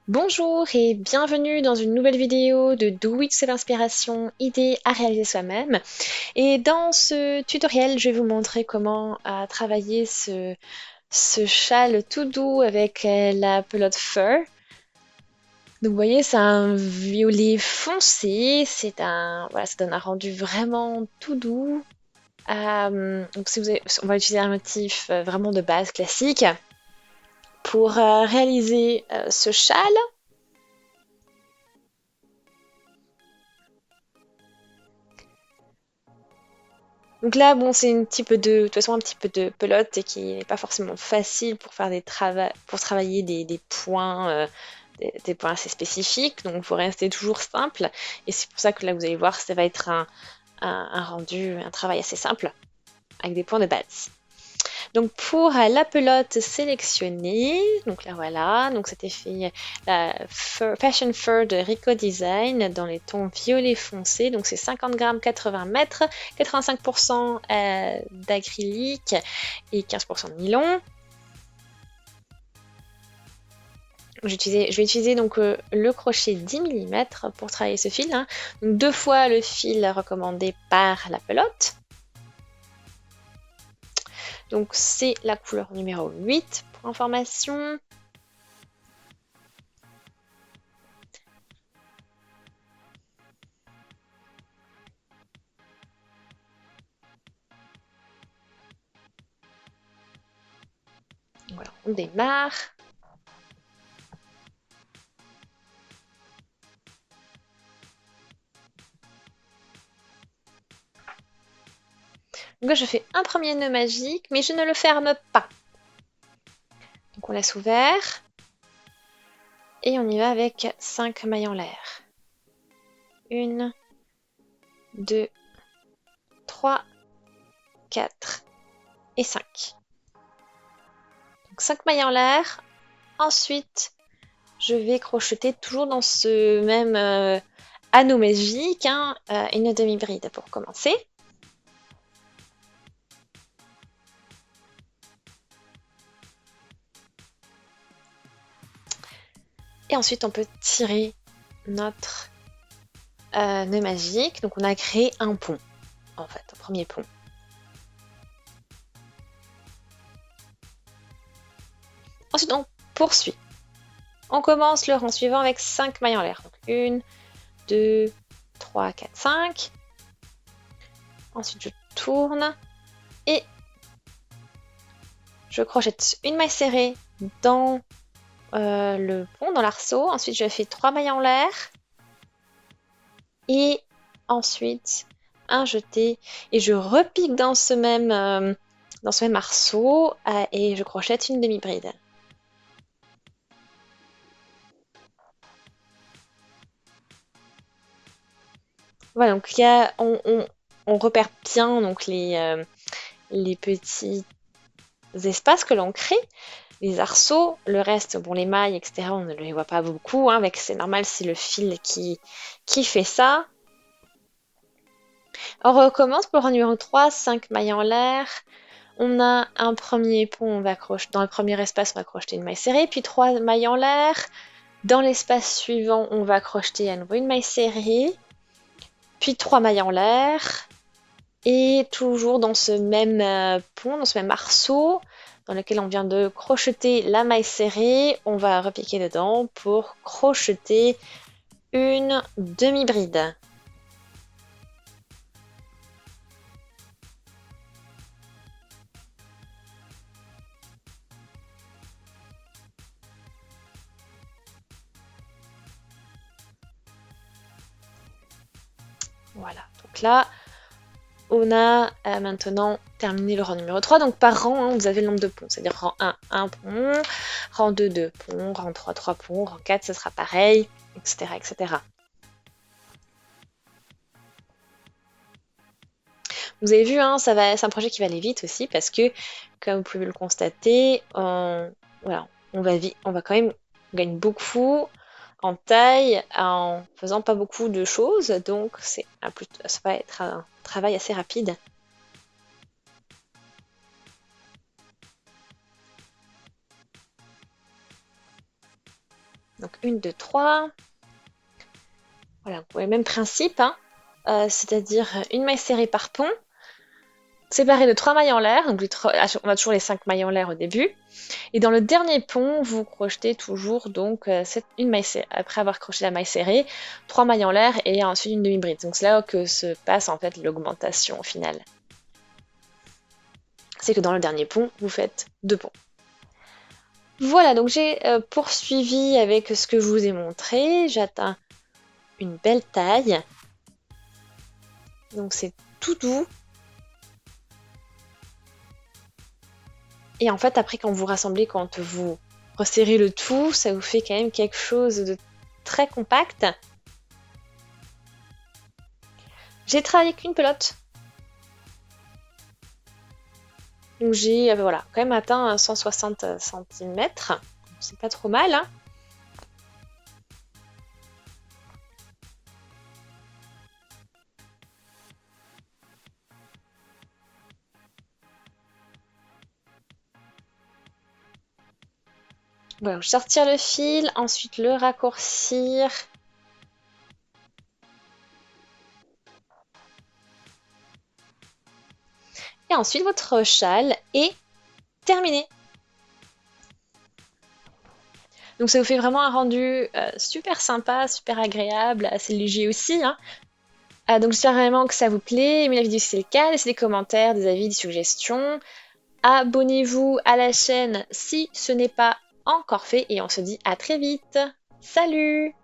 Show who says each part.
Speaker 1: Bonjour et bienvenue dans une nouvelle vidéo de Do It, c'est l'inspiration, idée à réaliser soi-même. Et dans ce tutoriel, je vais vous montrer comment travailler ce châle tout doux avec la pelote fur. Donc vous voyez, c'est un violet foncé, voilà, ça donne un rendu vraiment tout doux. Donc si on va utiliser un motif vraiment de base classique pour réaliser ce châle. Donc là, bon, c'est de toute façon, un petit peu de pelote et qui n'est pas forcément facile pour faire pour travailler des points, des points assez spécifiques. Donc, il faut rester toujours simple. Et c'est pour ça que là, vous allez voir, ça va être un rendu, un travail assez simple avec des points de base. Donc pour la pelote sélectionnée, donc là voilà, donc c'était fait la Fashion Fur de Rico Design dans les tons violet foncé, donc c'est 50 grammes, 80 mètres, 85% d'acrylique et 15% de nylon. Je vais utiliser donc le crochet 10 mm pour travailler ce fil, hein. Donc 2 fois le fil recommandé par la pelote. Donc c'est la couleur numéro 8 pour information. Voilà, on démarre. Donc là, je fais un premier nœud magique, mais je ne le ferme pas. Donc on laisse ouvert. Et on y va avec 5 mailles en l'air. 1, 2, 3, 4 et 5. Donc 5 mailles en l'air. Ensuite, je vais crocheter toujours dans ce même anneau magique, hein, une demi-bride pour commencer. Et ensuite, on peut tirer notre nœud magique. Donc, on a créé un pont, en fait, un premier pont. Ensuite, on poursuit. On commence le rang suivant avec 5 mailles en l'air. Donc, 1, 2, 3, 4, 5. Ensuite, je tourne et je crochète une maille serrée dans le pont, dans l'arceau. Ensuite, je fais 3 mailles en l'air. Et ensuite, un jeté. Et je repique dans ce même arceau et je crochète une demi-bride. Voilà, donc on repère bien donc les petits espaces que l'on crée, les arceaux, le reste, bon les mailles, etc., on ne les voit pas beaucoup, hein, c'est normal, c'est le fil qui fait ça. On recommence pour le numéro 3, 5 mailles en l'air. On a un premier pont, dans le premier espace, on va crocheter une maille serrée, puis 3 mailles en l'air. Dans l'espace suivant, on va crocheter à nouveau une maille serrée, puis 3 mailles en l'air. Et toujours dans ce même pont, dans ce même arceau, dans lequel on vient de crocheter la maille serrée, on va repiquer dedans pour crocheter une demi-bride. Voilà, donc là, on a maintenant terminé le rang numéro 3. Donc par rang, hein, vous avez le nombre de ponts. C'est-à-dire rang 1, 1 pont, rang 2, 2 ponts, rang 3, 3 ponts, rang 4, ce sera pareil, etc. etc. Vous avez vu, hein, c'est un projet qui va aller vite aussi parce que, comme vous pouvez le constater, voilà, on va quand même gagner beaucoup en taille en faisant pas beaucoup de choses. Donc ça va être un travail assez rapide. Donc 1, 2, 3. Voilà, ouais, même principe, hein. C'est-à-dire une maille serrée par pont, séparée de 3 mailles en l'air. Donc on a toujours les 5 mailles en l'air au début. Et dans le dernier pont, vous crochetez toujours donc une maille après avoir crocheté la maille serrée, 3 mailles en l'air et ensuite une demi-bride. Donc c'est là que se passe en fait l'augmentation au final. C'est que dans le dernier pont, vous faites 2 ponts. Voilà, donc j'ai poursuivi avec ce que je vous ai montré. J'atteins une belle taille. Donc c'est tout doux. Et en fait, après, quand vous rassemblez, quand vous resserrez le tout, ça vous fait quand même quelque chose de très compact. J'ai travaillé qu'une pelote. Donc j'ai voilà, quand même atteint 160 cm. C'est pas trop mal, hein. Voilà, je sortir le fil, ensuite le raccourcir. Et ensuite votre châle est terminé. Donc ça vous fait vraiment un rendu super sympa, super agréable, assez léger aussi, hein. Donc j'espère vraiment que ça vous plaît. Aimez la vidéo si c'est le cas, laissez des commentaires, des avis, des suggestions. Abonnez-vous à la chaîne si ce n'est pas encore fait et on se dit à très vite. Salut!